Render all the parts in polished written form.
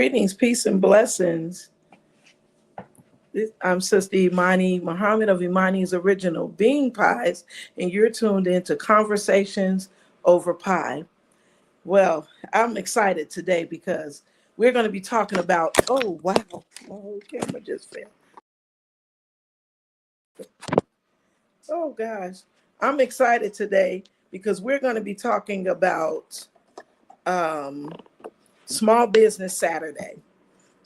Greetings, peace, and blessings. I'm Sister Imani Muhammad of Imani's Original Bean Pies, and you're tuned into Conversations Over Pie. Well, I'm excited today because we're going to be talking about, oh, wow, my whole camera just fell. Oh, gosh. I'm excited today because we're going to be talking about um, Small Business Saturday.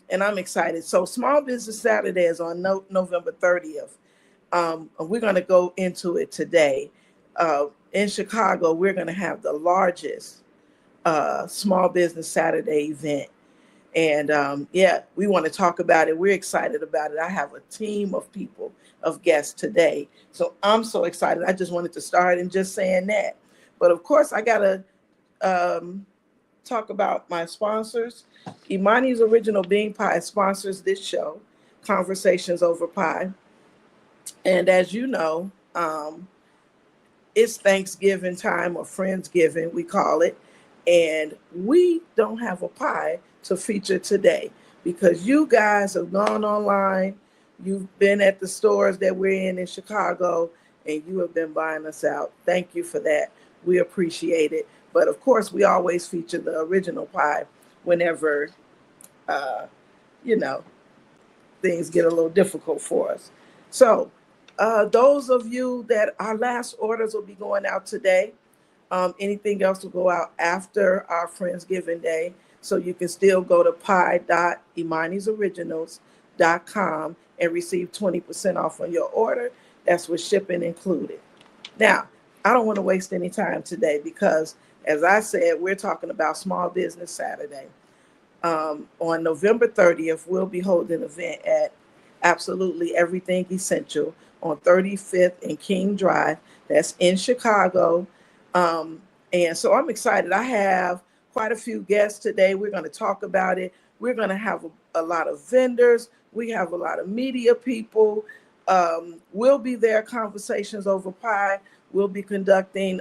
And I'm excited. So Small Business Saturday is on November 30th. We're going to go into it today. In Chicago, we're going to have the largest Small Business Saturday event. And yeah, we want to talk about it. We're excited about it. I have a team of people, of guests today. So I'm so excited. I just wanted to start and just saying that. But of course, I got to um, talk about my sponsors. Imani's Original Bean Pie sponsors this show, Conversations Over Pie. And as you know, it's Thanksgiving time or Friendsgiving, we call it. And we don't have a pie to feature today because you guys have gone online. You've been at the stores that we're in Chicago, and you have been buying us out. Thank you for that. We appreciate it. But of course, we always feature the original pie whenever, uh, you know, things get a little difficult for us. So, those of you that our last orders will be going out today. Anything else will go out after our Friendsgiving Day. So you can still go to pie.imanisoriginals.com and receive 20% off on your order. That's with shipping included. Now, I don't want to waste any time today because, as I said, we're talking about Small Business Saturday. On November 30th, we'll be holding an event at Absolutely Everything Essential on 35th and King Drive. That's in Chicago. And so I'm excited. I have quite a few guests today. We're going to talk about it. We're going to have a lot of vendors. We have a lot of media people. We'll be there, Conversations Over Pie. We'll be conducting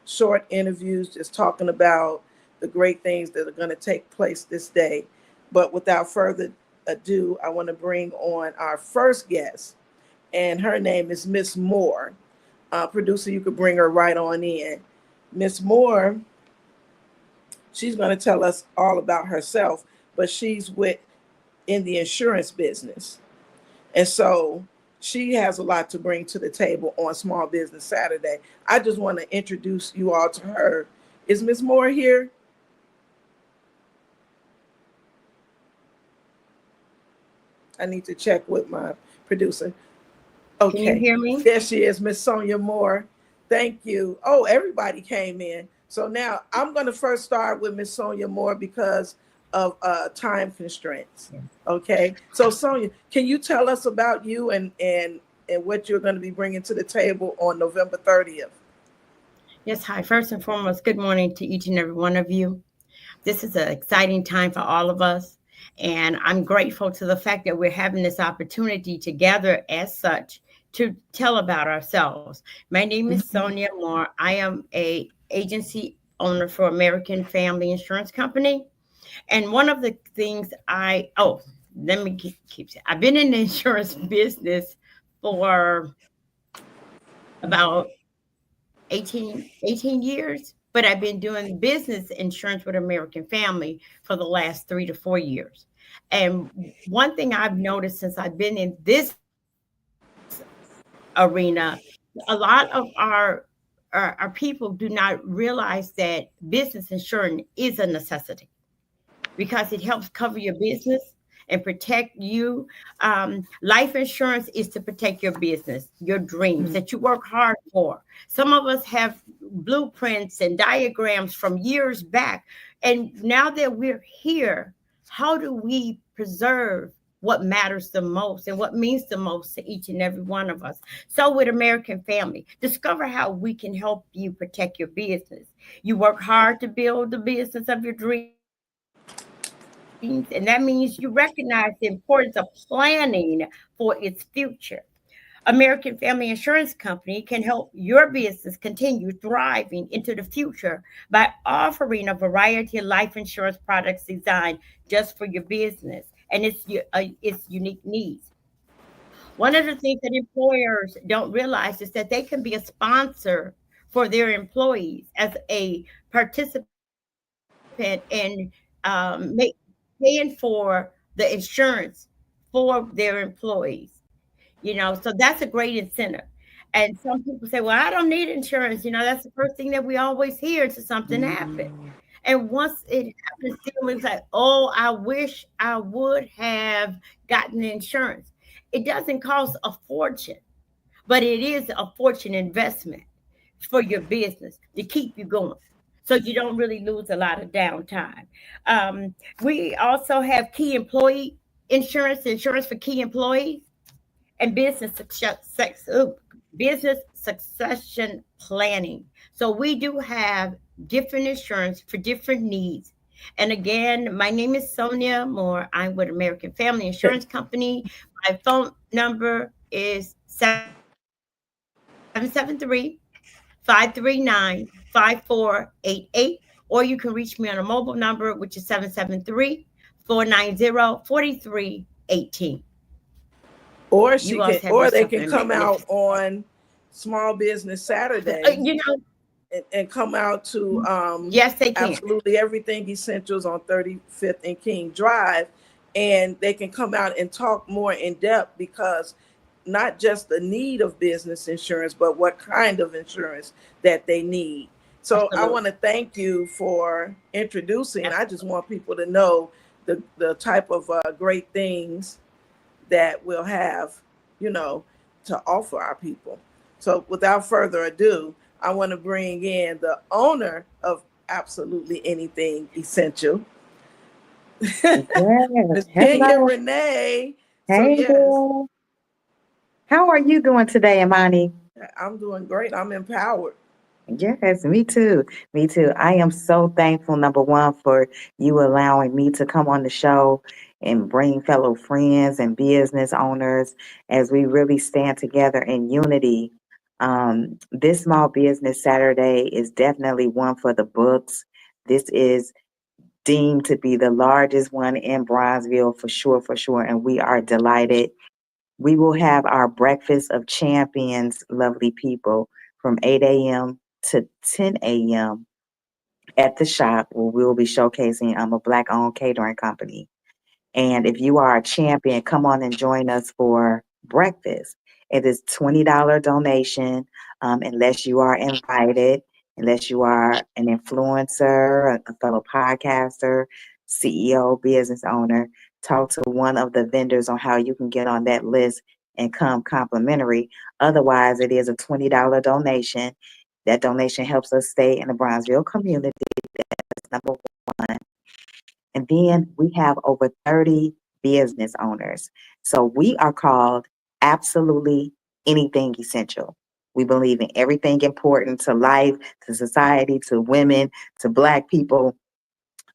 short interviews, just talking about the great things that are going to take place this day. But without further ado, I want to bring on our first guest, and her name is Miss Moore. Producer, you could bring her right on in. Miss Moore, she's going to tell us all about herself, but she's in the insurance business. And so she has a lot to bring to the table on Small Business Saturday. I just want to introduce you all to her. Is Miss Moore here? I need to check with my producer. Can you Okay, hear me? there she is, Miss Sonia Moore. Thank you. Oh, everybody came in. So now I'm going to first start with Miss Sonia Moore because of time constraints. Okay, so Sonia, can you tell us about you and what you're going to be bringing to the table on November 30th? Yes, hi. First and foremost, good morning to each and every one of you. This is an exciting time for all of us. And I'm grateful to the fact that we're having this opportunity to gather as such to tell about ourselves. My name is Sonia Moore. I am a agency owner for American Family Insurance Company. And one of the things let me keep saying, I've been in the insurance business for about 18 years, but I've been doing business insurance with American Family for the last 3 to 4 years. And one thing I've noticed since I've been in this arena, a lot of our people do not realize that business insurance is a necessity because it helps cover your business and protect you. Life insurance is to protect your business, your dreams that you work hard for. Some of us have blueprints and diagrams from years back. And now that we're here, how do we preserve what matters the most and what means the most to each and every one of us? So, with American Family, discover how we can help you protect your business. You work hard to build the business of your dreams, and that means you recognize the importance of planning for its future. American Family Insurance Company can help your business continue thriving into the future by offering a variety of life insurance products designed just for your business and its unique needs. One of the things that employers don't realize is that they can be a sponsor for their employees as a participant in paying for the insurance for their employees. So that's a great incentive. And some people say, well, I don't need insurance. That's the first thing that we always hear until something happens. And once it happens, it's like, oh, I wish I would have gotten insurance. It doesn't cost a fortune, but it is a fortune investment for your business to keep you going. So you don't really lose a lot of downtime. We also have key employee insurance for key employees and business succession planning. So we do have different insurance for different needs. And again, my name is Sonia Moore. I'm with American Family Insurance Company. My phone number is 773-539-5488, or you can reach me on a mobile number, which is 773-490-4318. Or they can come out on Small Business Saturday. And come out to yes, they can. Absolutely Everything Essentials on 35th and King Drive, and they can come out and talk more in depth, because not just the need of business insurance, but what kind of insurance that they need. So absolutely. I want to thank you for introducing. Absolutely. I just want people to know the type of great things that we'll have, to offer our people. So without further ado, I want to bring in the owner of Absolutely Anything Essential, Yes. Ms. Kenya Renee. Hey, yes. How are you doing today, Imani? I'm doing great. I'm empowered. Yes, me too. Me too. I am so thankful, number one, for you allowing me to come on the show and bring fellow friends and business owners as we really stand together in unity. This Small Business Saturday is definitely one for the books. This is deemed to be the largest one in Bronzeville for sure. And we are delighted. We will have our Breakfast of Champions, lovely people, from 8 a.m. to 10 a.m. at the shop, where we'll be showcasing a Black-owned catering company. And if you are a champion, come on and join us for breakfast. It is $20 donation, unless you are invited, unless you are an influencer, a fellow podcaster, CEO, business owner. Talk to one of the vendors on how you can get on that list and come complimentary. Otherwise, it is a $20 donation. That donation helps us stay in the Bronzeville community. That's number one. And then we have over 30 business owners. So we are called Absolutely Anything Essential. We believe in everything important to life, to society, to women, to Black people.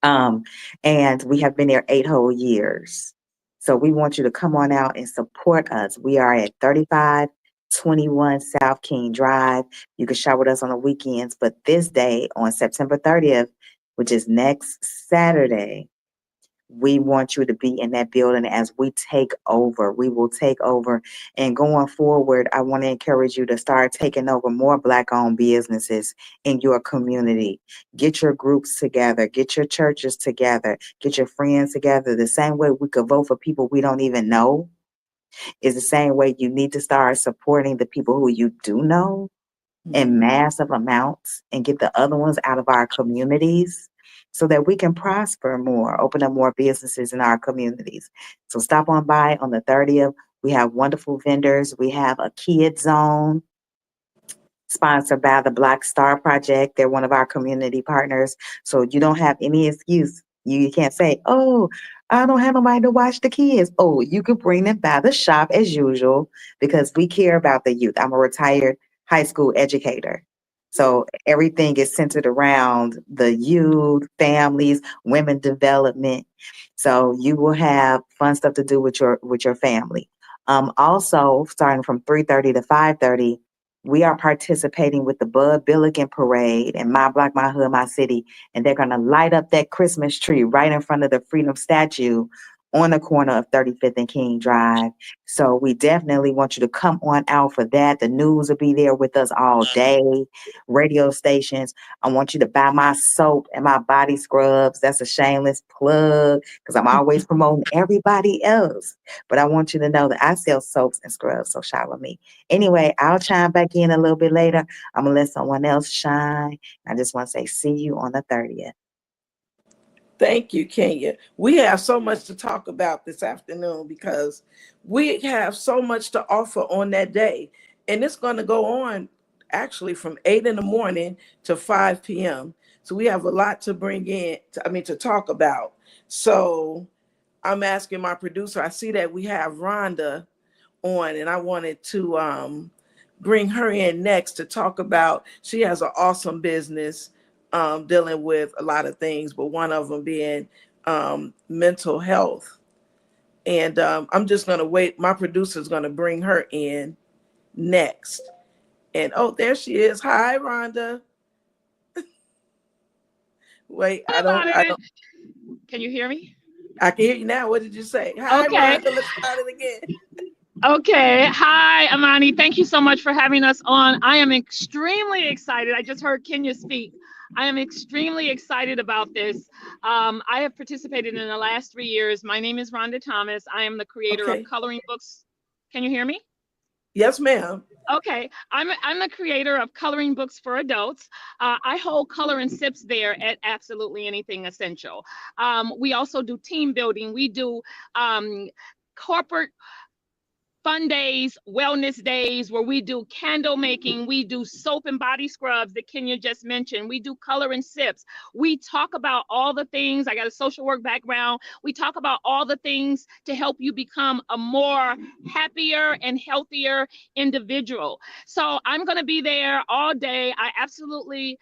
And we have been there 8 whole years. So we want you to come on out and support us. We are at 3521 South King Drive. You can shop with us on the weekends, but this day on September 30th, which is next Saturday, we want you to be in that building as we take over. We will take over. And going forward, I want to encourage you to start taking over more Black-owned businesses in your community. Get your groups together. Get your churches together. Get your friends together. The same way we could vote for people we don't even know is the same way you need to start supporting the people who you do know in massive amounts and get the other ones out of our communities, so that we can prosper more, open up more businesses in our communities. So stop on by on the 30th. We have wonderful vendors. We have a kid zone sponsored by the Black Star Project. They're one of our community partners. So you don't have any excuse. You can't say, oh, I don't have nobody to watch the kids. Oh, you could bring them by the shop as usual, because we care about the youth. I'm a retired high school educator. So everything is centered around the youth, families, women development. So you will have fun stuff to do with your family. Also, starting from 3:30 to 5:30, we are participating with the Bud Billiken Parade in My Block, My Hood, My City, and they're going to light up that Christmas tree right in front of the Freedom Statue on the corner of 35th and King Drive. So we definitely want you to come on out for that. The news will be there with us all day, radio stations. I want you to buy my soap and my body scrubs. That's a shameless plug because I'm always promoting everybody else. But I want you to know that I sell soaps and scrubs, so shop with me. Anyway, I'll chime back in a little bit later. I'm going to let someone else shine. I just want to say see you on the 30th. Thank you, Kenya. We have so much to talk about this afternoon because we have so much to offer on that day. And it's going to go on actually from 8 in the morning to 5 p.m. So we have a lot to bring in, to talk about. So I'm asking my producer, I see that we have Rhonda on, and I wanted to bring her in next to talk about, she has an awesome business dealing with a lot of things, but one of them being mental health. And I'm just going to wait. My producer's going to bring her in next. And oh, there she is. Hi, Rhonda. Wait, I don't. Can you hear me? I can hear you now. What did you say? Hi, Okay. Rhonda. Let's start it again. Okay. Hi, Amani. Thank you so much for having us on. I am extremely excited. I just heard Kenya speak. I am extremely excited about this. I have participated in the last 3 years. My name is Rhonda Thomas. I am the creator of Coloring Books. Can you hear me? Yes, ma'am. Okay, I'm the creator of Coloring Books for Adults. I hold color and sips there at Absolutely Anything Essential. We also do team building. We do corporate fun days, wellness days, where we do candle making, we do soap and body scrubs that Kenya just mentioned, we do color and sips. We talk about all the things. I got a social work background. We talk about all the things to help you become a more happier and healthier individual. So I'm going to be there all day. I absolutely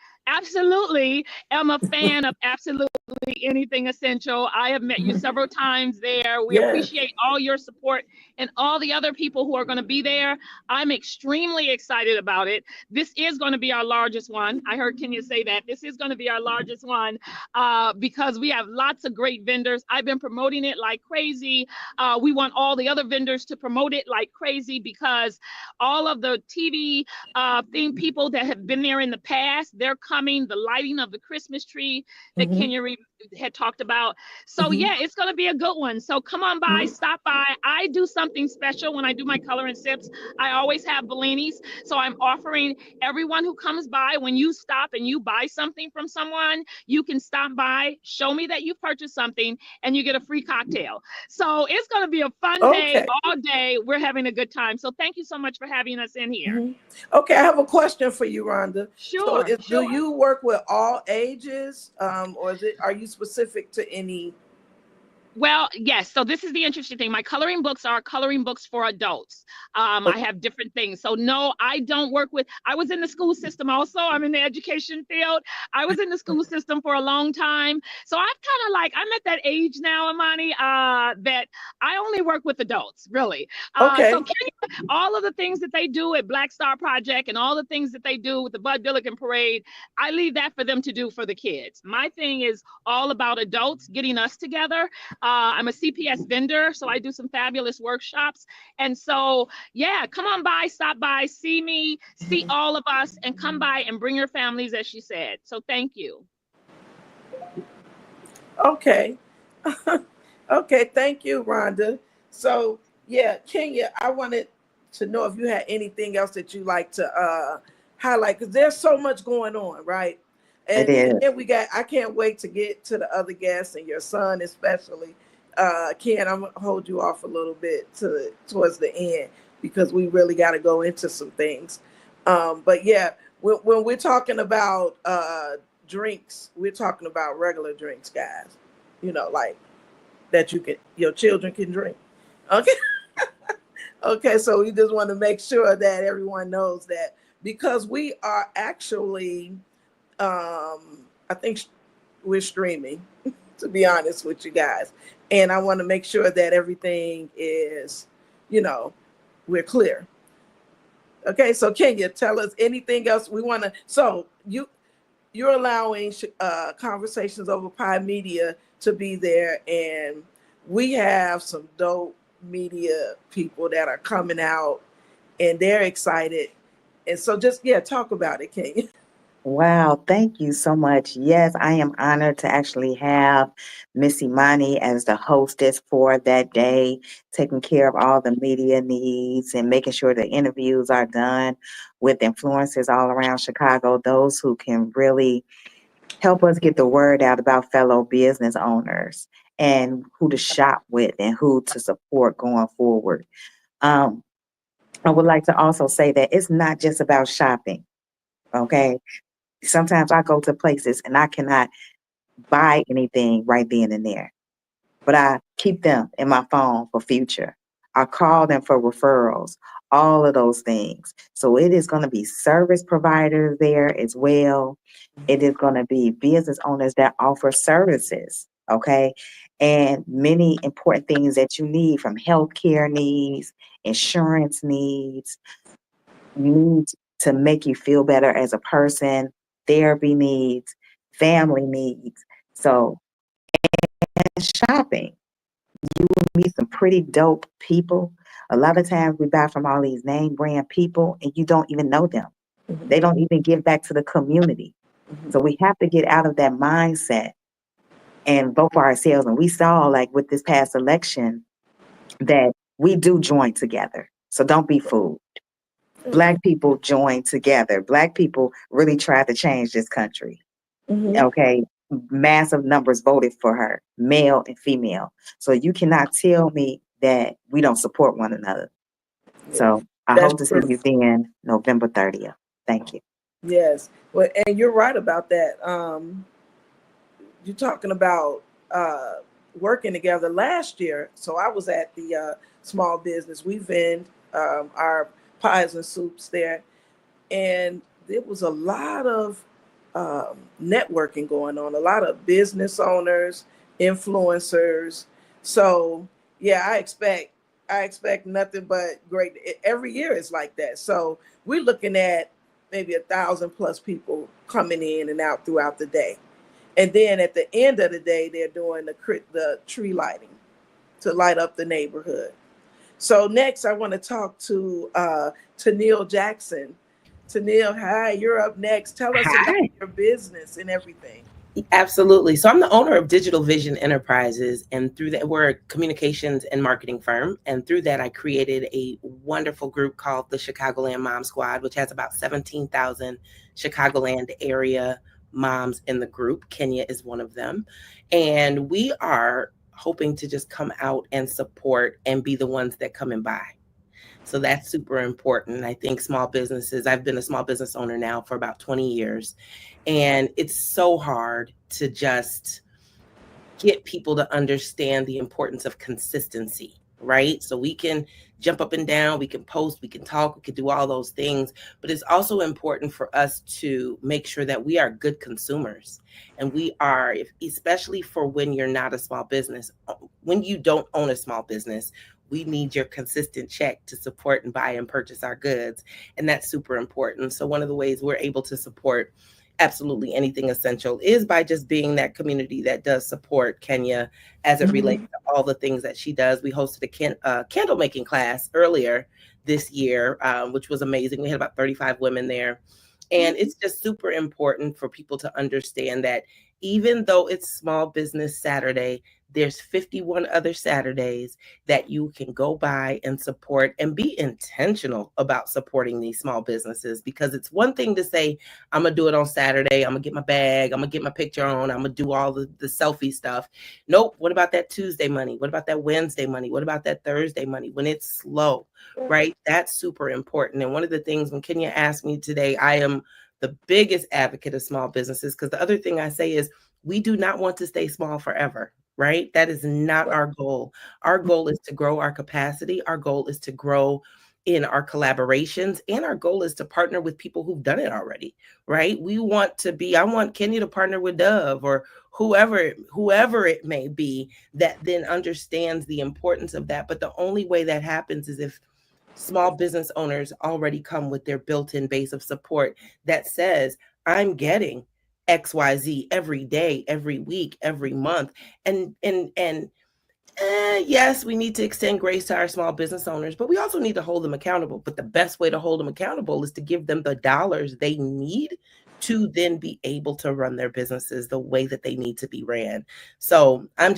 am a fan of Absolutely Anything Essential. I have met you several times there. We appreciate all your support and all the other people who are going to be there. I'm extremely excited about it. This is going to be our largest one. I heard Kenya say that. This is going to be our largest one because we have lots of great vendors. I've been promoting it like crazy. We want all the other vendors to promote it like crazy because all of the TV theme people that have been there in the past, they're coming. The lighting of the Christmas tree that Kenya had talked about. So yeah, it's going to be a good one. So come on by, stop by. I do something special when I do my color and sips. I always have Bellinis. So I'm offering everyone who comes by, when you stop and you buy something from someone, you can stop by, show me that you purchased something, and you get a free cocktail. So it's going to be a fun day all day. We're having a good time. So thank you so much for having us in here. Okay, I have a question for you, Rhonda. Sure. Do you work with all ages, or are you specific to any? Well, yes. So this is the interesting thing. My coloring books are coloring books for adults. I have different things. So no, I don't work with, I was in the school system also. I'm in the education field. I was in the school system for a long time. So I'm kind of like, I'm at that age now, Amani, that I only work with adults, really. So Kenya, all of the things that they do at Black Star Project and all the things that they do with the Bud Billiken Parade, I leave that for them to do for the kids. My thing is all about adults, getting us together. I'm a CPS vendor, so I do some fabulous workshops. And so, yeah, come on by, stop by, see me, see all of us, and come by and bring your families, as she said. So thank you. Okay. Okay, thank you, Rhonda. So, yeah, Kenya, I wanted to know if you had anything else that you like to highlight, because there's so much going on, right? And then I can't wait to get to the other guests and your son especially. Ken, I'm gonna hold you off a little bit towards the end because we really got to go into some things. But yeah, when we're talking about drinks, we're talking about regular drinks, guys. You know, like that your children can drink. Okay. Okay, so we just want to make sure that everyone knows that, because we are actually I think we're streaming, to be honest with you guys. And I want to make sure that everything is, we're clear. Okay, so Kenya, tell us anything else we want to. So you're allowing Conversations Over Pie Media to be there, and we have some dope media people that are coming out, and they're excited. And so just talk about it, Kenya. Wow, thank you so much. Yes, I am honored to actually have Miss Imani as the hostess for that day, taking care of all the media needs and making sure the interviews are done with influencers all around Chicago, those who can really help us get the word out about fellow business owners and who to shop with and who to support going forward. Um, I would like to also say that it's not just about shopping, okay? Sometimes I go to places and I cannot buy anything right then and there, but I keep them in my phone for future. I call them for referrals, all of those things. So it is going to be service providers there as well. It is going to be business owners that offer services, okay? And many important things that you need, from healthcare needs, insurance needs to make you feel better as a person, therapy needs, family needs. So, and shopping, you will meet some pretty dope people. A lot of times we buy from all these name brand people and you don't even know them. Mhm. They don't even give back to the community. Mhm. So we have to get out of that mindset and vote for ourselves. And we saw, like with this past election, that we do join together. So don't be fooled. Black people joined together. Black people really tried to change this country. Mhm. Okay. Massive numbers voted for her, male and female. So you cannot tell me that we don't support one another. Yeah, So I that's hope to see true. you then November 30th. Thank you. Yes. Well, and you're right about that. You're talking about working together last year. So I was at the small business. We vend our pies and soups there. And there was a lot of networking going on, a lot of business owners, influencers. So yeah, I expect nothing but great. Every year it's like that. So we're looking at maybe 1,000+ people coming in and out throughout the day. And then at the end of the day, they're doing the tree lighting to light up the neighborhood. So next, I want to talk to Tennille Jackson. Tennille, hi, you're up next. Tell us about Hi. your business and everything. Absolutely. So I'm the owner of Digital Vision Enterprises, and through that, we're a communications and marketing firm. And through that, I created a wonderful group called the Chicagoland Mom Squad, which has about 17,000 Chicagoland area moms in the group. Kenya is one of them. And we are hoping to just come out and support and be the ones that come and buy. So that's super important. I think small businesses, I've been a small business owner now for about 20 years, and it's so hard to just get people to understand the importance of consistency, right? So we can jump up and down, we can post, we can talk, we can do all those things, but it's also important for us to make sure that we are good consumers. And we are, especially for when you're not a small business, when you don't own a small business, we need your consistent check to support and buy and purchase our goods. And that's super important. So one of the ways we're able to support absolutely anything essential is by just being that community that does support Kenya as it relates to all the things that she does. We hosted a candle making class earlier this year, which was amazing. We had about 35 women there. And it's just super important for people to understand that even though it's Small Business Saturday, there's 51 other Saturdays that you can go by and support and be intentional about supporting these small businesses, because it's one thing to say, I'm going to do it on Saturday. I'm going to get my bag. I'm going to get my picture on. I'm going to do all the selfie stuff. Nope. What about that Tuesday money? What about that Wednesday money? What about that Thursday money when it's slow, right? That's super important. And one of the things when Kenya asked me today, I am the biggest advocate of small businesses, because the other thing I say is we do not want to stay small forever. Right? That is not our goal. Our goal is to grow our capacity. Our goal is to grow in our collaborations, and our goal is to partner with people who've done it already, right? I want Kenya to partner with Dove or whoever it may be that then understands the importance of that. But the only way that happens is if small business owners already come with their built-in base of support that says, I'm getting XYZ every day, every week, every month. And yes, we need to extend grace to our small business owners, but we also need to hold them accountable. But the best way to hold them accountable is to give them the dollars they need to then be able to run their businesses the way that they need to be ran. So I'm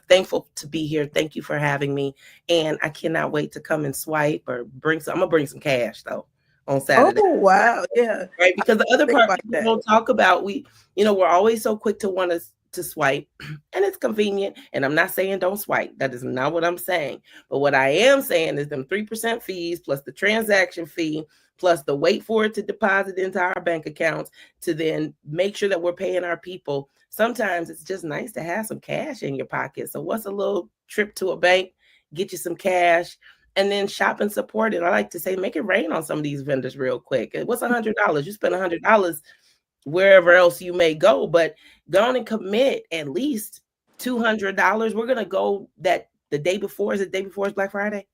thankful to be here. Thank you for having me. And I cannot wait to come and swipe or I'm gonna bring some cash though on Saturday. Oh, wow. Yeah. Right. Because the other part about people that. don't talk about, we're always so quick to want to swipe, and it's convenient. And I'm not saying don't swipe. That is not what I'm saying. But what I am saying is them 3% fees plus the transaction fee plus the wait for it to deposit into our bank accounts to then make sure that we're paying our people. Sometimes it's just nice to have some cash in your pocket. So what's a little trip to a bank, get you some cash, and then shop and support it. I like to say, make it rain on some of these vendors real quick. What's $100? You spend $100 wherever else you may go, but go on and commit at least $200. We're going to go the day before. Is it the day before is Black Friday?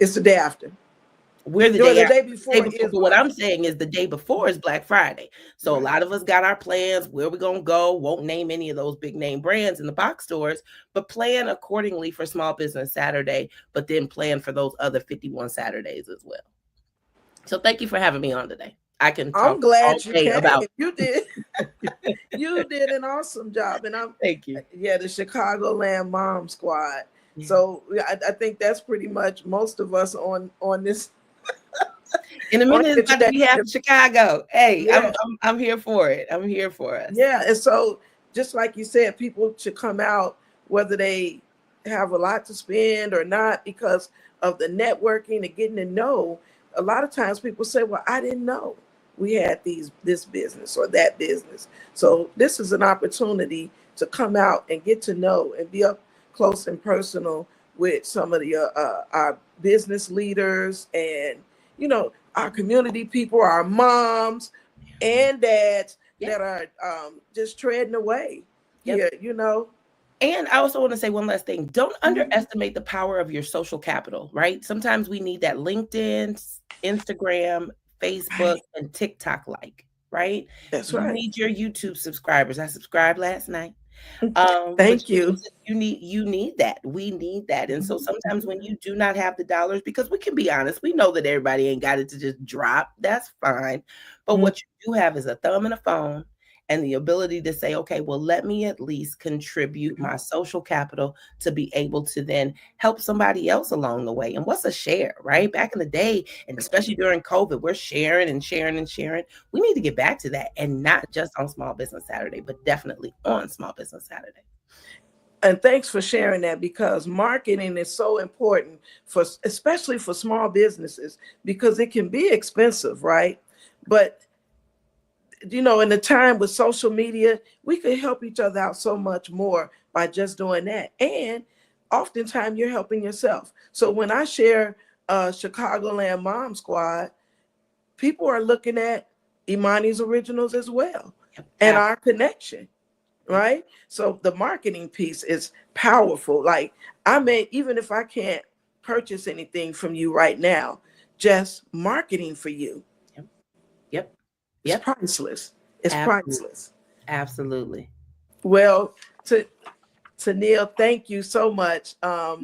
It's the day after. We're the No, day the day before. but what I'm saying is the day before is Black Friday. So a lot of us got our plans where we're going to go. Won't name any of those big name brands in the box stores, but plan accordingly for Small Business Saturday, but then plan for those other 51 Saturdays as well. So thank you for having me on today. I'm glad you came. You did. You did an awesome job. And thank you. Yeah, the Chicagoland Mom Squad. Yeah. So I think that's pretty much most of us on this. In a minute, it's about to be half Chicago. Hey, yeah. I'm here for it. I'm here for us. Yeah, and so just like you said, people should come out whether they have a lot to spend or not because of the networking and getting to know. A lot of times people say, well, I didn't know we had this business or that business. So this is an opportunity to come out and get to know and be up close and personal with some of the our business leaders and our community people, our moms and dads that are just treading away here, And I also want to say one last thing. Don't underestimate the power of your social capital, right? Sometimes we need that LinkedIn, Instagram, Facebook, and TikTok right? That's right. You need your YouTube subscribers. I subscribed last night. Thank you. You need that. We need that. And so sometimes when you do not have the dollars, because we can be honest, we know that everybody ain't got it to just drop. That's fine. But what you do have is a thumb and a phone and the ability to say, okay, well, let me at least contribute my social capital to be able to then help somebody else along the way. And what's a share, right? Back in the day, and especially during COVID, we're sharing and sharing and sharing. We need to get back to that, and not just on Small Business Saturday, but definitely on Small Business Saturday. And thanks for sharing that, because marketing is so important especially for small businesses, because it can be expensive, right? But in the time with social media, we could help each other out so much more by just doing that. And oftentimes you're helping yourself. So when I share Chicagoland Mom Squad, people are looking at Imani's Originals as well and our connection, right? So the marketing piece is powerful. Like, even if I can't purchase anything from you right now, just marketing for you. Yep. It's priceless. It's priceless. Absolutely. Well, to Neil, thank you so much. I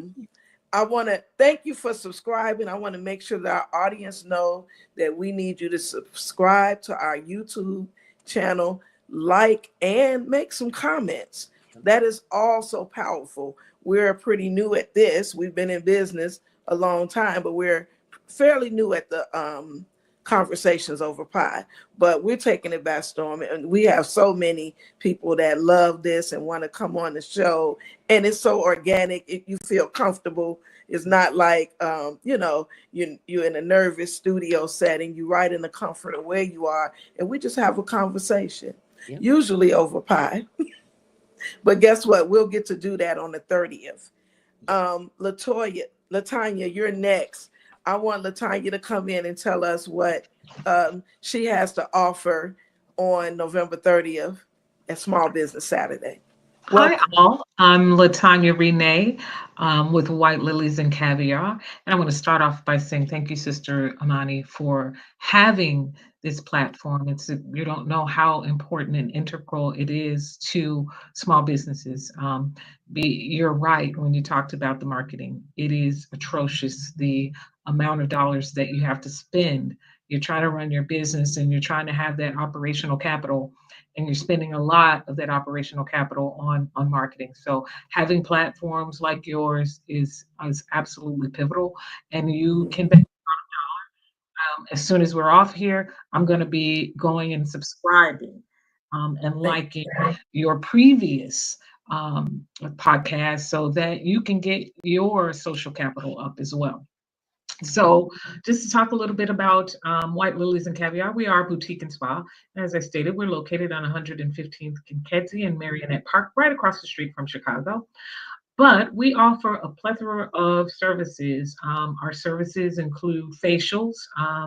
want to thank you for subscribing. I want to make sure that our audience know that we need you to subscribe to our YouTube channel, like, and make some comments. That is also powerful. We're pretty new at this. We've been in business a long time, but we're fairly new at the Conversations Over Pie, but we're taking it by storm, and we have so many people that love this and want to come on the show, and it's so organic. If you feel comfortable, it's not like you're in a nervous studio setting. You right in the comfort of where you are, and we just have a conversation, usually over pie. But guess what? We'll get to do that on the 30th. Latanya, you're next. I want Latanya to come in and tell us what she has to offer on November 30th at Small Business Saturday. Hi, Welcome. all. I'm Latanya Renee with White Lilies and Caviar. And I want to start off by saying thank you, Sister Amani, for having this platform. You don't know how important and integral it is to small businesses. You're right when you talked about the marketing. It is atrocious, the amount of dollars that you have to spend. You're trying to run your business and you're trying to have that operational capital, and you're spending a lot of that operational capital on marketing. So having platforms like yours is absolutely pivotal, and you can bet. As soon as we're off here, I'm going to be going and subscribing and liking your previous podcast so that you can get your social capital up as well. So just to talk a little bit about White Lilies and Caviar, we are a boutique and spa. As I stated, we're located on 115th Kedzie and Marionette Park, right across the street from Chicago. But we offer a plethora of services. Our services include facials.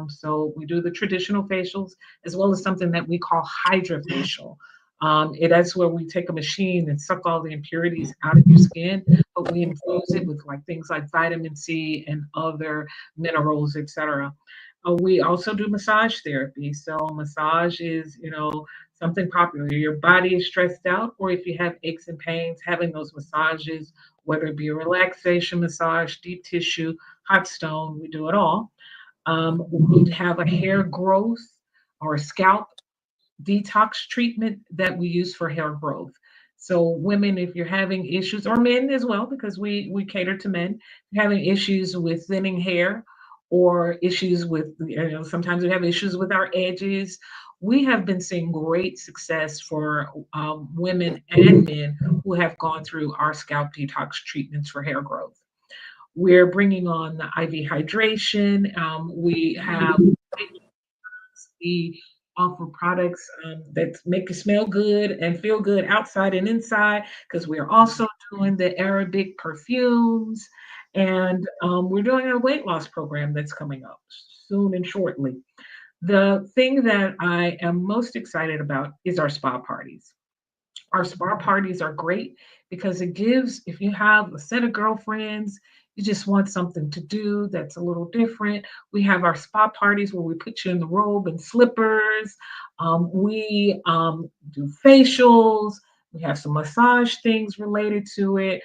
So we do the traditional facials, as well as something that we call hydrofacial. That's where we take a machine and suck all the impurities out of your skin, but we infuse it with like things like vitamin C and other minerals, etc. We also do massage therapy. So massage is, something popular. Your body is stressed out, or if you have aches and pains, having those massages, whether it be a relaxation massage, deep tissue, hot stone, we do it all. We have a hair growth or a scalp detox treatment that we use for hair growth. So women, if you're having issues, or men as well, because we cater to men, having issues with thinning hair or issues with, sometimes we have issues with our edges. We have been seeing great success for women and men who have gone through our scalp detox treatments for hair growth. We're bringing on the IV hydration. We have we offer products that make you smell good and feel good outside and inside, because we're also doing the Arabic perfumes, and we're doing a weight loss program that's coming up soon and shortly. The thing that I am most excited about is our spa parties. Our spa parties are great because it gives, if you have a set of girlfriends, you just want something to do that's a little different. We have our spa parties where we put you in the robe and slippers. We do facials. We have some massage things related to it.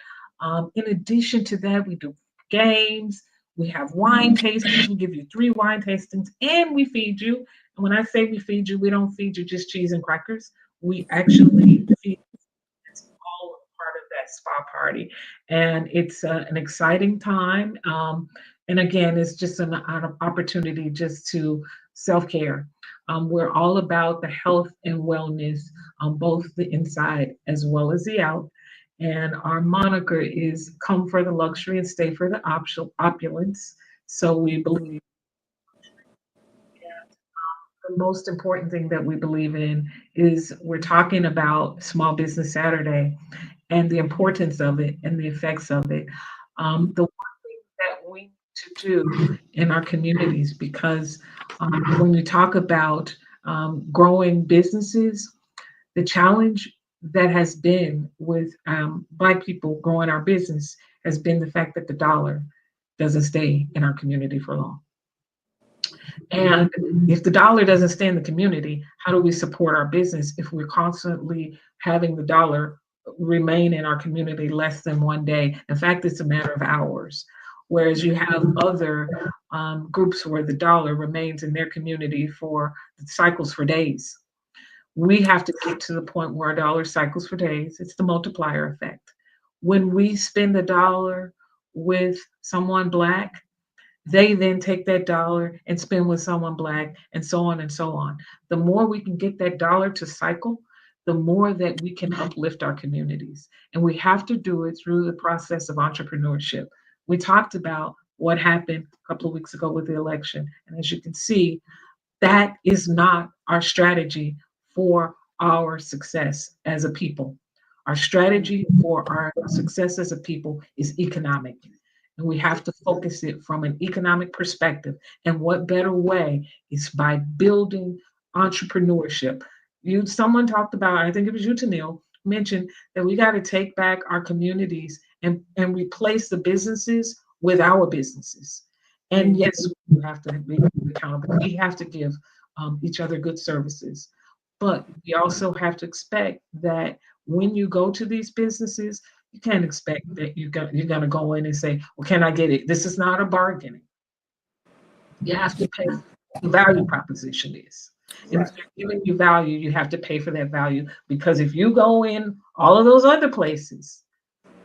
In addition to that, we do games. We have wine tastings. We give you 3 wine tastings and we feed you. And when I say we feed you, we don't feed you just cheese and crackers. We actually feed. It's all part of that spa party, and it's an exciting time. And again, it's just an opportunity just to self-care. We're all about the health and wellness on both the inside as well as the out. And our moniker is "Come for the luxury and stay for the opulence." So we believe the most important thing that we believe in is we're talking about Small Business Saturday and the importance of it and the effects of it. The one thing that we need to do in our communities, because when you talk about growing businesses, the challenge that has been with Black people growing our business has been the fact that the dollar doesn't stay in our community for long. And if the dollar doesn't stay in the community, how do we support our business if we're constantly having the dollar remain in our community less than one day? In fact, it's a matter of hours. Whereas you have other groups where the dollar remains in their community for cycles for days. We have to get to the point where our dollar cycles for days. It's the multiplier effect. When we spend a dollar with someone Black, they then take that dollar and spend with someone Black, and so on and so on. The more we can get that dollar to cycle, the more that we can uplift our communities. And we have to do it through the process of entrepreneurship. We talked about what happened a couple of weeks ago with the election. And as you can see, that is not our strategy for our success as a people. Our strategy for our success as a people is economic. And we have to focus it from an economic perspective. And what better way is by building entrepreneurship. Someone talked about, I think it was you, Tennille, mentioned that we got to take back our communities and replace the businesses with our businesses. And yes, we have to be accountable. We have to give each other good services. But we also have to expect that when you go to these businesses, you can't expect that you're going to go in and say, well, can I get it? This is not a bargaining. You have to pay. The value proposition is. And Right. if they're giving you value, you have to pay for that value, because if you go in all of those other places,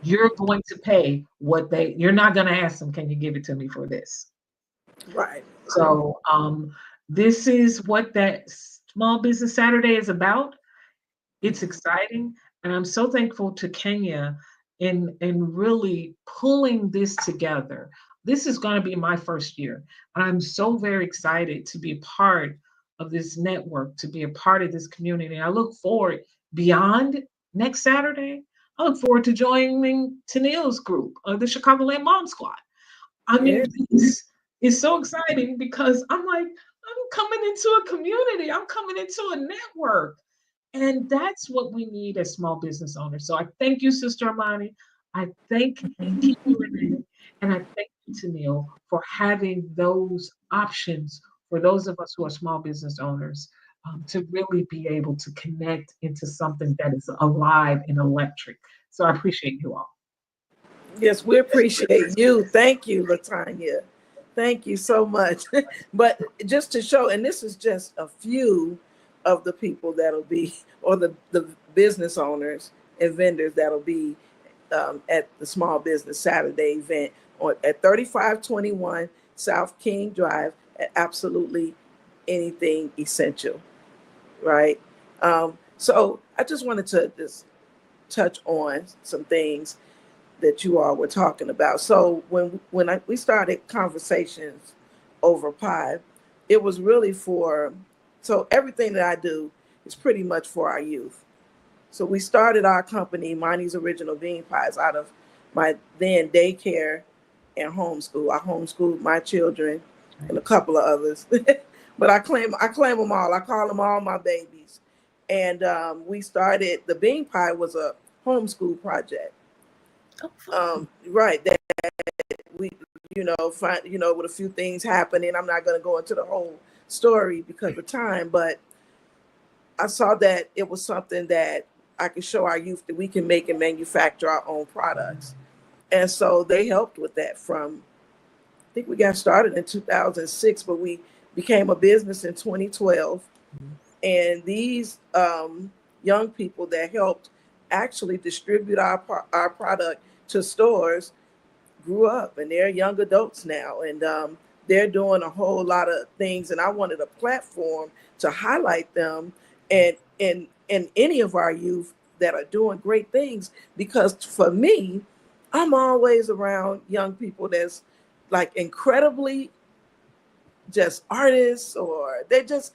you're going to pay you're not going to ask them, can you give it to me for this? Right. So this is what that Small Business Saturday is about. It's exciting. And I'm so thankful to Kenya in really pulling this together. This is going to be my first year. And I'm so very excited to be a part of this network, to be a part of this community. I look forward beyond next Saturday. I look forward to joining Tennille's group of the Chicagoland Mom Squad. I mean, this is so exciting because I'm like, I'm coming into a community. I'm coming into a network. And that's what we need as small business owners. So I thank you, Sister Amani. I thank you, Renee, and I thank you, Tennille, for having those options for those of us who are small business owners, to really be able to connect into something that is alive and electric. So I appreciate you all. Yes, we appreciate you. Thank you, Latanya. Thank you so much. But just to show, and this is just a few of the people that'll be, or the business owners and vendors that'll be at the Small Business Saturday event at 3521 South King Drive at Absolutely Anything Essential, right? So I just wanted to just touch on some things that you all were talking about. So when we started conversations over pie, it was really so everything that I do is pretty much for our youth. So we started our company, Monty's Original Bean Pies, out of my then daycare and homeschool. I homeschooled my children and a couple of others, but I claim them all. I call them all my babies. And we started, the bean pie was a homeschool project. Right. That we, find, with a few things happening. I'm not going to go into the whole story because of time, but I saw that it was something that I could show our youth that we can make and manufacture our own products. And so they helped with that I think we got started in 2006, but we became a business in 2012. And these young people that helped actually distribute our product to stores grew up, and they're young adults now, and they're doing a whole lot of things. And I wanted a platform to highlight them and any of our youth that are doing great things, because for me, I'm always around young people that's like incredibly just artists, or they're just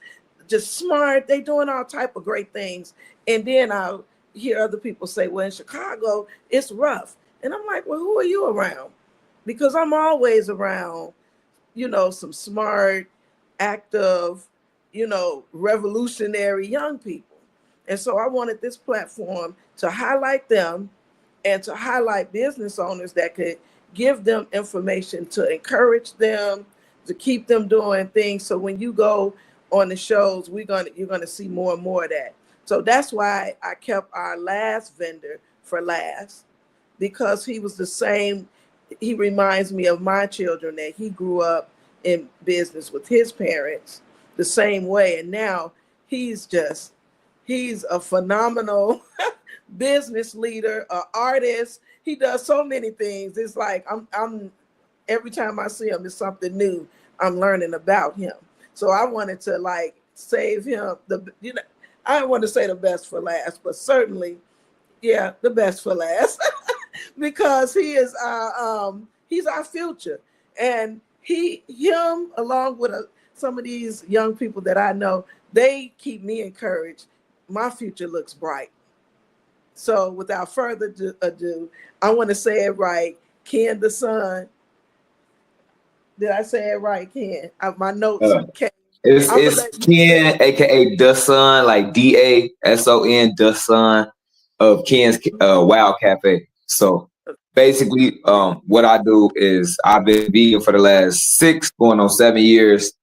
smart. They doing all type of great things. And then I'll hear other people say, well, in Chicago, it's rough. And I'm like, well, who are you around? Because I'm always around, some smart, active, revolutionary young people. And so I wanted this platform to highlight them and to highlight business owners that could give them information to encourage them, to keep them doing things. So when you go on the shows, you're gonna see more and more of that. So that's why I kept our last vendor for last, because he was the same. He reminds me of my children, that he grew up in business with his parents the same way. And now he's a phenomenal business leader, an artist. He does so many things. It's like I'm every time I see him, it's something new I'm learning about him. So I wanted to save him. I don't want to say the best for last, but certainly, yeah, the best for last, because he is he's our future. And him along with some of these young people that I know, they keep me encouraged. My future looks bright. So without further ado, I want to say it right. Ken the son, Did I say it right, Ken? My notes Uh, came. it's I'm gonna it's let you say Ken, it. aka Dason, like Dason, Dason of Ken's Wild Cafe. So basically, what I do is I've been vegan for the last 6 going on 7 years.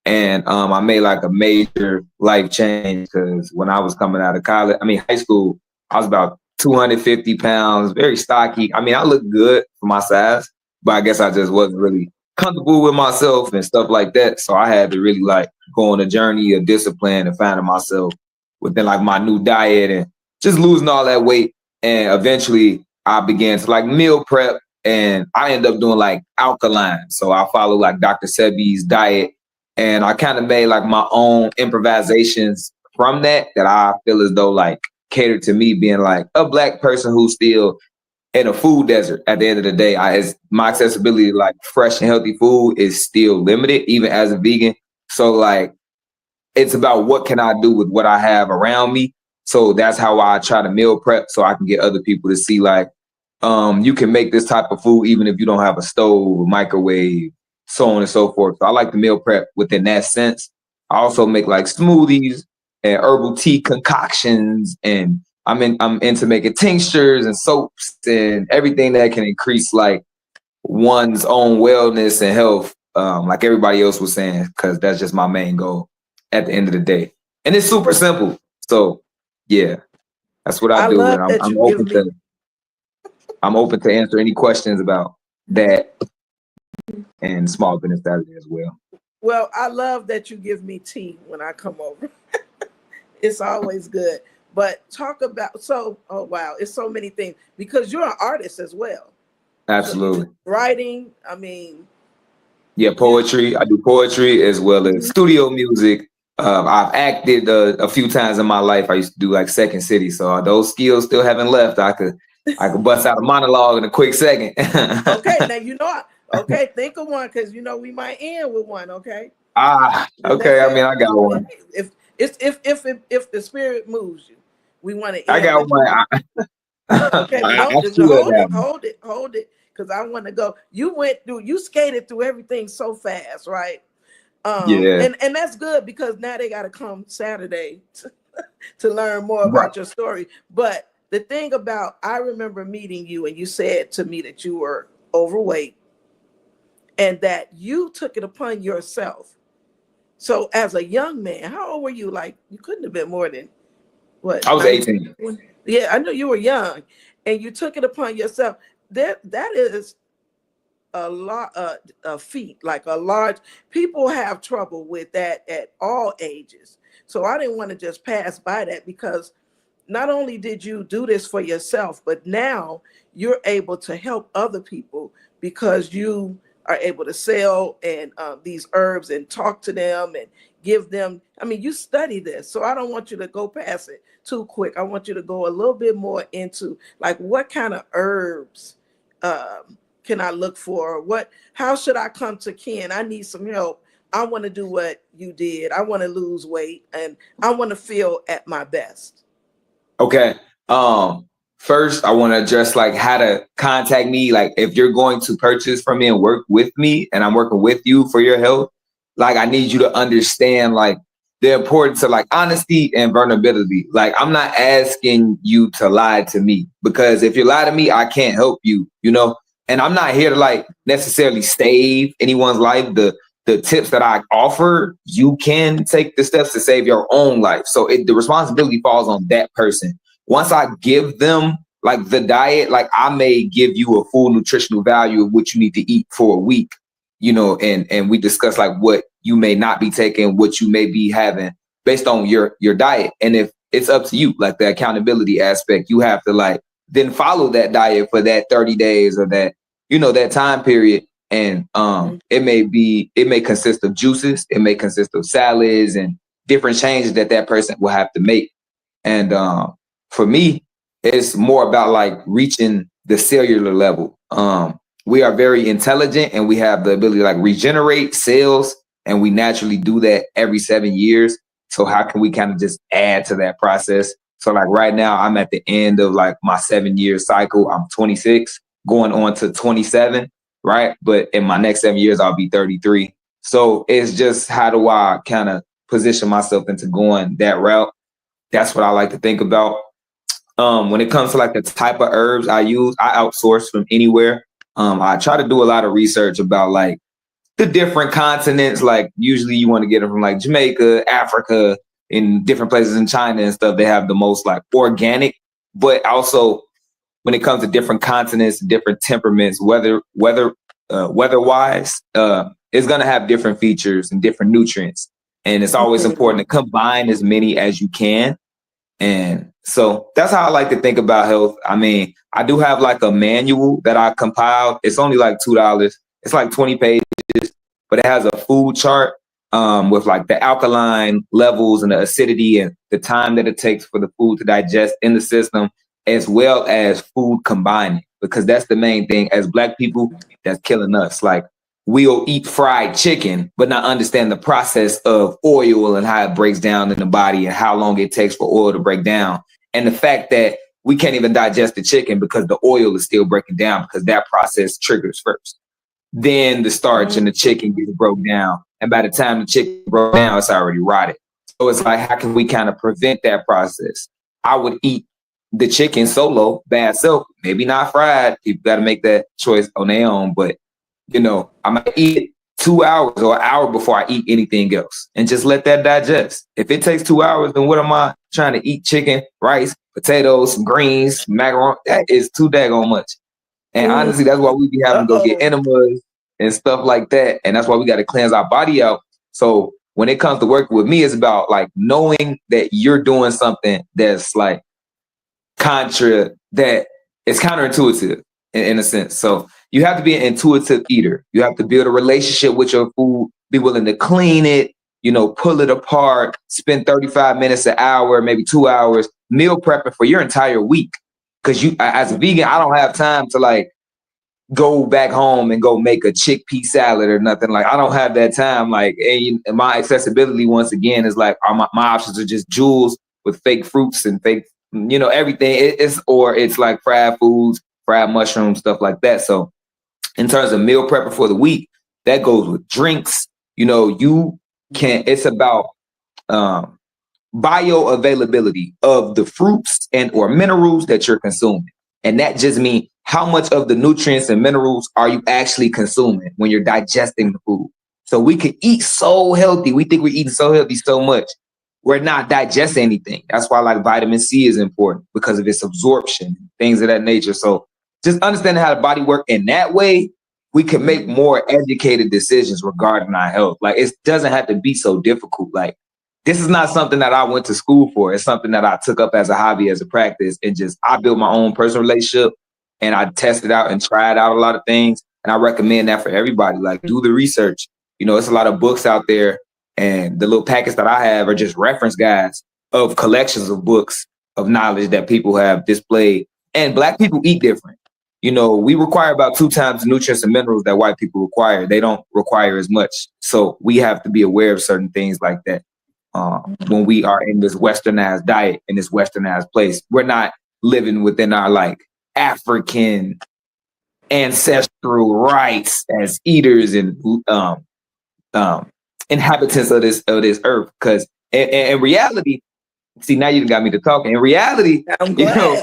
And I made like a major life change because when I was coming out of college, I mean high school, I was about 250 pounds, very stocky. I mean, I look good for my size, but I guess I just wasn't really comfortable with myself and stuff like that. So I had to really like go on a journey of discipline and finding myself within like my new diet and just losing all that weight. And eventually I began to like meal prep and I ended up doing like alkaline. So I follow like Dr. Sebi's diet. And I kind of made like my own improvisations from that I feel as though like catered to me being like a Black person who's still in a food desert. At the end of the day, my accessibility to like fresh and healthy food is still limited, even as a vegan. So like, it's about what can I do with what I have around me. So that's how I try to meal prep so I can get other people to see like, you can make this type of food even if you don't have a stove, a microwave, so on and so forth. So I like to meal prep within that sense. I also make like smoothies and herbal tea concoctions, and I'm into making tinctures and soaps and everything that can increase like one's own wellness and health, like everybody else was saying, because that's just my main goal at the end of the day. And it's super simple. So yeah, that's what I I do, love and that I'm you give open me. to answer any questions about that and small business Saturday as well. Well, I love that you give me tea when I come over. It's always good. But talk about oh wow, it's so many things because you're an artist as well. Absolutely. So writing, I mean. Yeah, poetry. I do poetry as well as studio music. I've acted a few times in my life. I used to do like Second City, so those skills still haven't left. I could bust out a monologue in a quick second. Okay, now okay, think of one because we might end with one. Okay. Okay. I mean, I got one. If the spirit moves you, we want to. I got one. Okay, hold it, because I want to go. You skated through everything so fast, right? Yeah. And that's good because now they got to come Saturday to learn more about Right. your story. But the thing about, I remember meeting you and you said to me that you were overweight and that you took it upon yourself. So as a young man, how old were you? Like, you couldn't have been more than what? I was 18. Yeah, I know you were young and you took it upon yourself. That is a lot, a feat, like a large, people have trouble with that at all ages. So I didn't want to just pass by that because not only did you do this for yourself, but now you're able to help other people because you are able to sell and these herbs and talk to them and give them. I mean, you study this, so I don't want you to go past it too quick. I want you to go a little bit more into like what kind of herbs can I look for? How should I come to Ken? I need some help. I want to do what you did. I want to lose weight and I want to feel at my best. Okay. First, I want to address like how to contact me. Like if you're going to purchase from me and work with me and I'm working with you for your health, like I need you to understand like the importance of like honesty and vulnerability. Like I'm not asking you to lie to me because if you lie to me, I can't help you, and I'm not here to like necessarily save anyone's life. The tips that I offer, you can take the steps to save your own life. So the responsibility falls on that person. Once I give them like the diet, like I may give you a full nutritional value of what you need to eat for a week, and we discuss like what you may not be taking, what you may be having based on your diet. And if it's up to you, like the accountability aspect, you have to like then follow that diet for that 30 days or that, that time period. And it may consist of juices, it may consist of salads and different changes that person will have to make. And for me, it's more about like reaching the cellular level. We are very intelligent and we have the ability to like regenerate cells, and we naturally do that every 7 years. So how can we kind of just add to that process? So like right now, I'm at the end of like my 7-year cycle. I'm 26, going on to 27. right? But in my next 7 years, I'll be 33. So it's just, how do I kind of position myself into going that route? That's what I like to think about. When it comes to like the type of herbs I use, I outsource from anywhere. I try to do a lot of research about like the different continents. Like usually you want to get them from like Jamaica, Africa, in different places in China and stuff. They have the most like organic, but also when it comes to different continents, different temperaments, weather-wise, it's gonna have different features and different nutrients. And it's always important to combine as many as you can. And so that's how I like to think about health. I mean, I do have like a manual that I compiled. It's only like $2. It's like 20 pages, but it has a food chart with like the alkaline levels and the acidity and the time that it takes for the food to digest in the system, as well as food combining, because that's the main thing as Black people that's killing us. Like, we'll eat fried chicken, but not understand the process of oil and how it breaks down in the body and how long it takes for oil to break down. And the fact that we can't even digest the chicken because the oil is still breaking down, because that process triggers first. Then the starch in the chicken gets broke down. And by the time the chicken broke down, it's already rotted. So it's like, how can we kind of prevent that process? I would eat the chicken solo, bad self, maybe not fried. People got to make that choice on their own. But, you know, I might eat it 2 hours or an hour before I eat anything else and just let that digest. If it takes 2 hours, then what am I trying to eat? Chicken, rice, potatoes, some greens, macaroni. That is too daggone much. And honestly, that's why we be having to go get enemas and stuff like that. And that's why we got to cleanse our body out. So when it comes to working with me, it's about like knowing that you're doing something that's like that it's counterintuitive in a sense. So you have to be an intuitive eater. You have to build a relationship with your food, be willing to clean it, you know, pull it apart, spend 35 minutes, an hour, maybe 2 hours meal prepping for your entire week. Because you, as a vegan, I don't have time to like go back home and go make a chickpea salad or nothing. Like, I don't have that time. Like, and my accessibility, once again, is like my options are just Jules with fake fruits and fake, you know, everything. It's like fried foods, fried mushrooms, stuff like that. So in terms of meal prepping for the week, that goes with drinks. You know, it's about bioavailability of the fruits and or minerals that you're consuming. And that just means how much of the nutrients and minerals are you actually consuming when you're digesting the food. So we could eat so healthy. We think we're eating so healthy so much. We're not digesting anything. That's why like vitamin C is important, because of its absorption, things of that nature. So just understanding how the body works in that way, we can make more educated decisions regarding our health. Like, it doesn't have to be so difficult. Like, this is not something that I went to school for. It's something that I took up as a hobby, as a practice, and just I built my own personal relationship, and I tested out and tried out a lot of things. And I recommend that for everybody. Like, do the research. You know, it's a lot of books out there, and the little packets that I have are just reference guides of collections of books of knowledge that people have displayed. And Black people eat different. You know, we require about 2 times the nutrients and minerals that white people require. They don't require as much. So we have to be aware of certain things like that. When we are in this westernized diet, in this westernized place, we're not living within our like African ancestral rights as eaters and inhabitants of this earth. Because in reality, see, now you got me to talk. In reality, I'm you know,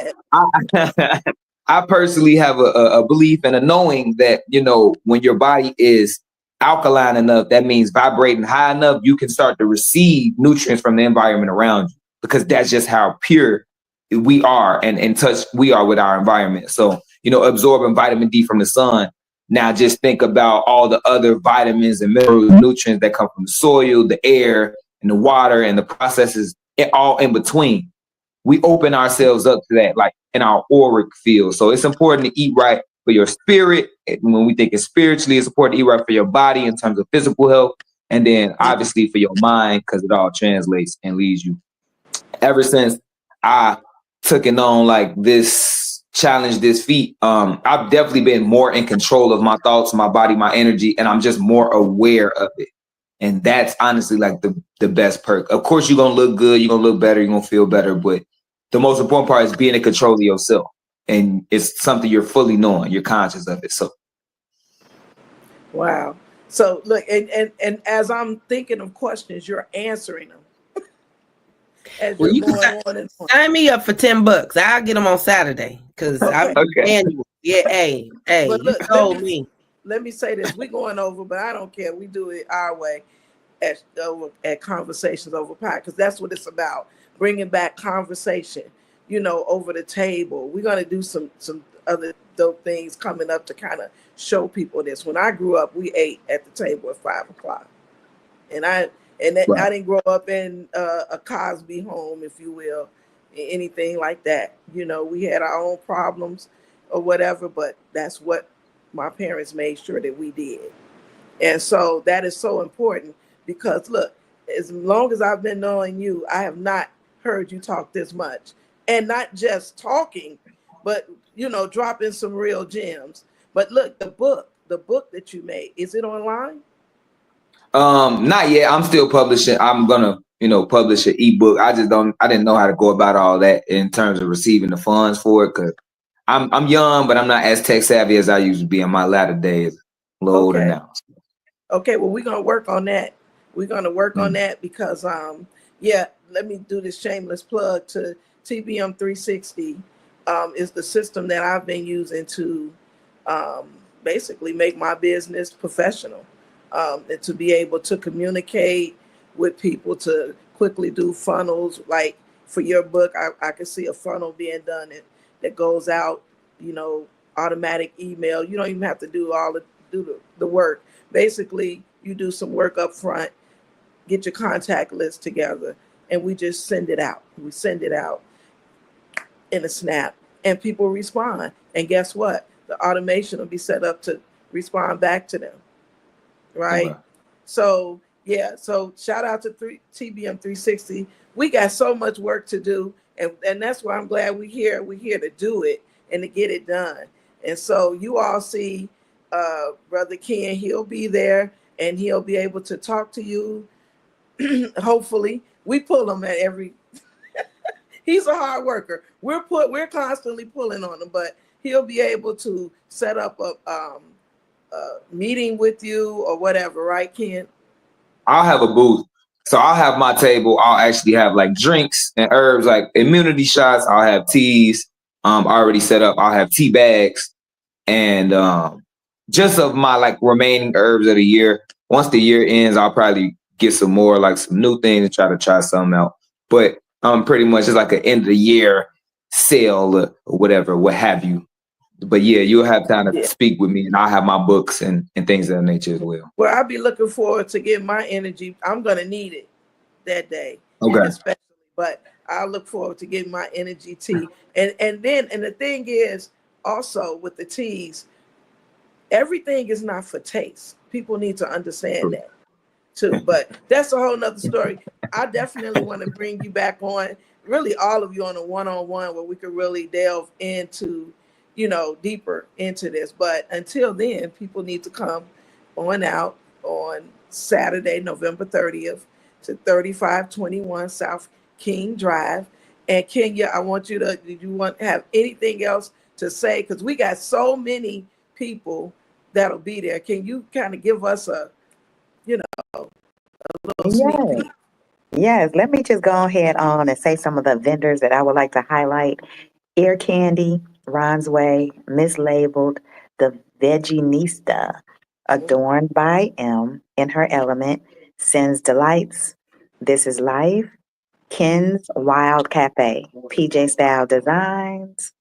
I personally have a belief and a knowing that, you know, when your body is alkaline enough, that means vibrating high enough, you can start to receive nutrients from the environment around you, because that's just how pure we are and in touch we are with our environment. So, you know, absorbing vitamin D from the sun. Now just think about all the other vitamins and minerals, nutrients that come from the soil, the air, and the water, and the processes all in between. We open ourselves up to that, like in our auric field. So it's important to eat right for your spirit. When we think it's spiritually, it's important to eat right for your body in terms of physical health, and then obviously for your mind, because it all translates and leads you. Ever since I took it on like this challenge, this feat, I've definitely been more in control of my thoughts, my body, my energy, and I'm just more aware of it. And that's honestly like the best perk. Of course, you're going to look good, you're going to look better, you're going to feel better, but the most important part is being in control of yourself. And it's something you're fully knowing, you're conscious of it. So Wow. So look, and as I'm thinking of questions, you're answering them as Well, you're you can going on and on. sign me up for $10. I'll get them on Saturday because I'm Okay. annual. Yeah, hey, But you look, told me. let me say this: we going over, but I don't care. We do it our way at Conversations Over Pie, because that's what it's about, bringing back conversation, over the table. We're going to do some other dope things coming up to kind of show people this. When I grew up, we ate at the table at 5 o'clock, and I Right. didn't grow up in a Cosby home, if you will, anything like that. We had our own problems or whatever, but that's what my parents made sure that we did. And so that is so important, because look, as long as I've been knowing you, I have not heard you talk this much. And not just talking, but dropping some real gems. But look, the book that you made, is it online? Not yet. I'm still publishing. I'm gonna, publish an ebook. I didn't know how to go about all that in terms of receiving the funds for it, because I'm young, but I'm not as tech savvy as I used to be in my latter days. A little older Okay. now. Okay, well, we're gonna work on that. We're gonna work on that because yeah, let me do this shameless plug to TBM 360. Is the system that I've been using to basically make my business professional, and to be able to communicate with people, to quickly do funnels. Like for your book, I can see a funnel being done that goes out, automatic email. You don't even have to do the work. Basically, you do some work up front, get your contact list together, and we just send it out. We send it out in a snap, and people respond. And guess what? The automation will be set up to respond back to them, right? Okay. So yeah, so shout out to TBM 360. We got so much work to do, and that's why I'm glad we're here. We're here to do it and to get it done. And so you all see Brother Ken, he'll be there and he'll be able to talk to you. Hopefully, we pull him at every. He's a hard worker. We're constantly pulling on him, but he'll be able to set up a meeting with you or whatever, right, Ken? I'll have a booth. So I'll have my table. I'll actually have like drinks and herbs, like immunity shots. I'll have teas already set up. I'll have tea bags and just of my like remaining herbs of the year. Once the year ends, I'll probably get some more, like some new things, and try something out. But pretty much it's like an end of the year sale or whatever, what have you. But yeah, you'll have time to Yeah. speak with me, and I'll have my books and things of that nature as well. Well, I'll be looking forward to getting my energy. I'm gonna need it that day, Okay. especially. But I look forward to getting my energy tea. And the thing is, also with the teas, everything is not for taste. People need to understand that too. But that's a whole nother story. I definitely want to bring you back on, really all of you, on a one-on-one where we could really delve into, deeper into this. But until then, people need to come on out on Saturday, November 30th to 3521 South King Drive. And Kenya, I want you to, did you want to have anything else to say? Because we got so many people that'll be there. Can you kind of give us a little sneak Yes. peek? Yes, let me just go ahead on and say some of the vendors that I would like to highlight. Ear Candy, Ron's Way, Mislabeled, The Veginista, Adorned by M in Her Element, Sin's Delights, This Is Life, Ken's Wild Cafe, PJ Style Designs,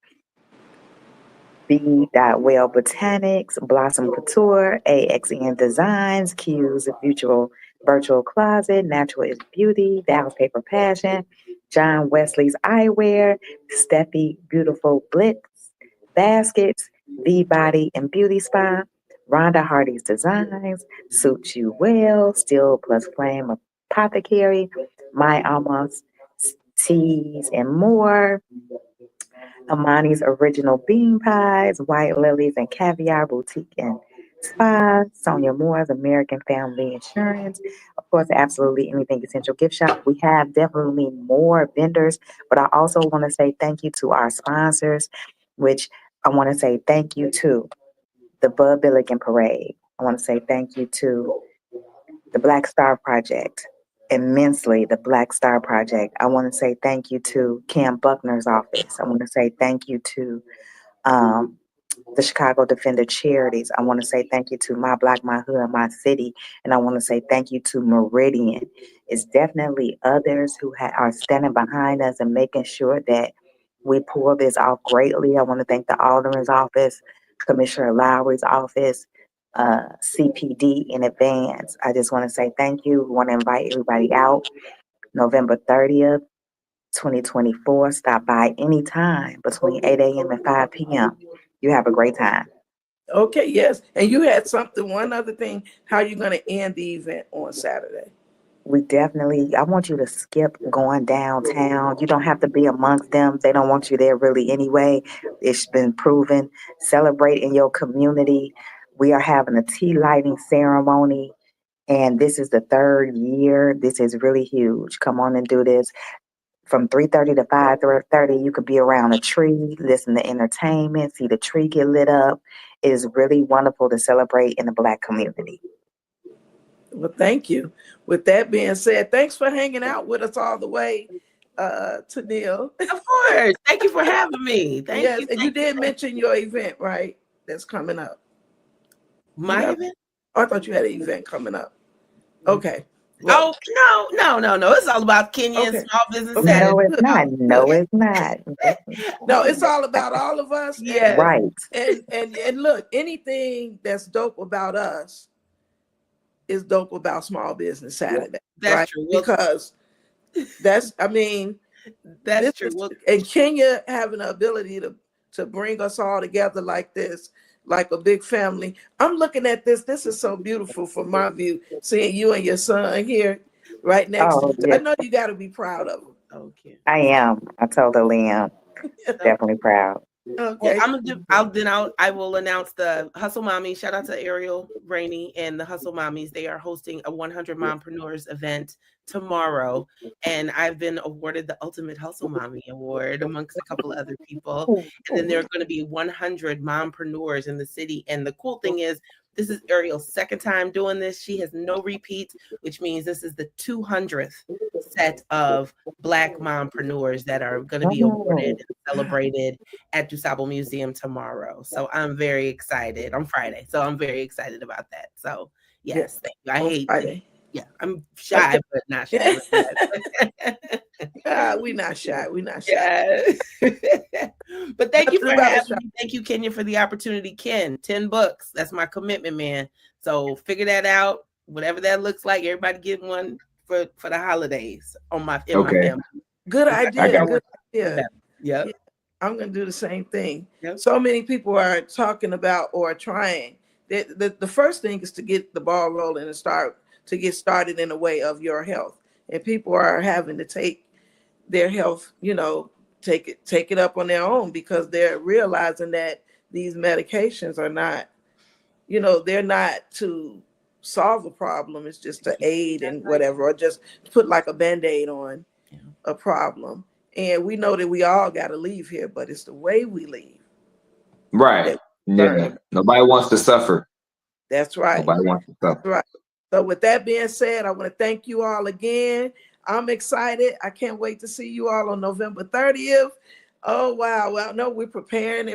B. Well Botanics, Blossom Couture, AXN Designs, Q's Virtual Closet, Natural is Beauty, Dallas Paper Passion, John Wesley's Eyewear, Steffi Beautiful Blitz, Baskets, V Body and Beauty Spa, Rhonda Hardy's Designs, Suit You Well, Steel Plus Flame Apothecary, My Almost Teas and more. Amani's Original Bean Pies, White Lilies and Caviar Boutique and Spa, Sonia Moore's American Family Insurance, of course, Absolutely Anything Essential Gift Shop. We have definitely more vendors, but I also want to say thank you to our sponsors, which I want to say thank you to the Bud Billiken Parade, I want to say thank you to the Black Star Project, immensely, the Black Star Project. I want to say thank you to Cam Buckner's office. I want to say thank you to the Chicago Defender Charities. I want to say thank you to My Block, My Hood, My City. And I want to say thank you to Meridian. It's definitely others who are standing behind us and making sure that we pull this off greatly. I want to thank the Alderman's office, Commissioner Lowry's office, CPD in advance. I just want to say thank you. We want to invite everybody out November 30th, 2024. Stop by anytime between 8 a.m. and 5 p.m. You have a great time. Okay, yes. And you had one other thing, how you going to end the event on Saturday? I want you to skip going downtown. You don't have to be amongst them. They don't want you there really anyway. It's been proven. Celebrate in your community. We are having a tea lighting ceremony, and this is the 3rd year. This is really huge. Come on and do this. From 3:30 to 5:30, you could be around a tree, listen to entertainment, see the tree get lit up. It is really wonderful to celebrate in the Black community. Well, thank you. With that being said, thanks for hanging out with us all the way, Neil. Of course. Thank you for having me. Thank Yes, you. and you did mention your event, right? That's coming up. My event? I thought you had an event coming up. Okay. Well, no. It's all about Kenya and small business. Okay. No, it's not. No, it's not. No, it's all about all of us. Yeah. Right. And look, anything that's dope about us is dope about Small Business Saturday. That's right? true. Because that's true. And Kenya having the ability to bring us all together like this, like a big family. I'm looking at this. This is so beautiful from my view, seeing you and your son here right next to you. Yeah. I know you got to be proud of them. Okay. I am. I told Liam. Definitely proud. Okay. Well, I will announce the Hustle Mommy. Shout out to Ariel Rainey and the Hustle Mommies. They are hosting a 100 Mompreneurs event tomorrow, and I've been awarded the Ultimate Hustle Mommy Award amongst a couple of other people. And then there are going to be 100 mompreneurs in the city. And the cool thing is, this is Ariel's 2nd time doing this. She has no repeats, which means this is the 200th set of Black mompreneurs that are going to be awarded and celebrated at DuSable Museum tomorrow. So I'm very excited. On Friday. So I'm very excited about that. So yes, thank you. I hate Friday. Yeah, I'm shy, but not shy. We're not shy. We're not shy. Yeah. But thank you for having me. Thank you, Kenya, for the opportunity. Ken, 10 books. That's my commitment, man. So figure that out. Whatever that looks like, everybody get one for the holidays on my family. Good idea. Good idea. Yeah. I'm gonna do the same thing. Yep. So many people are talking about or trying. The first thing is to get the ball rolling and get started in a way of your health. And people are having to take their health, take it up on their own, because they're realizing that these medications are not, they're not to solve a problem. It's just to aid and whatever, or just put like a Band-Aid on a problem. And we know that we all got to leave here, but it's the way we leave. Right. Yeah. Nobody wants to suffer. That's right. Nobody wants to suffer. That's right. So with that being said, I want to thank you all again. I'm excited. I can't wait to see you all on November 30th. Oh, wow. Well, no, we're preparing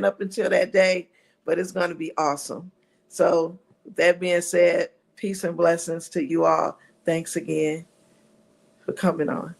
up until that day, but it's going to be awesome. So with that being said, peace and blessings to you all. Thanks again for coming on.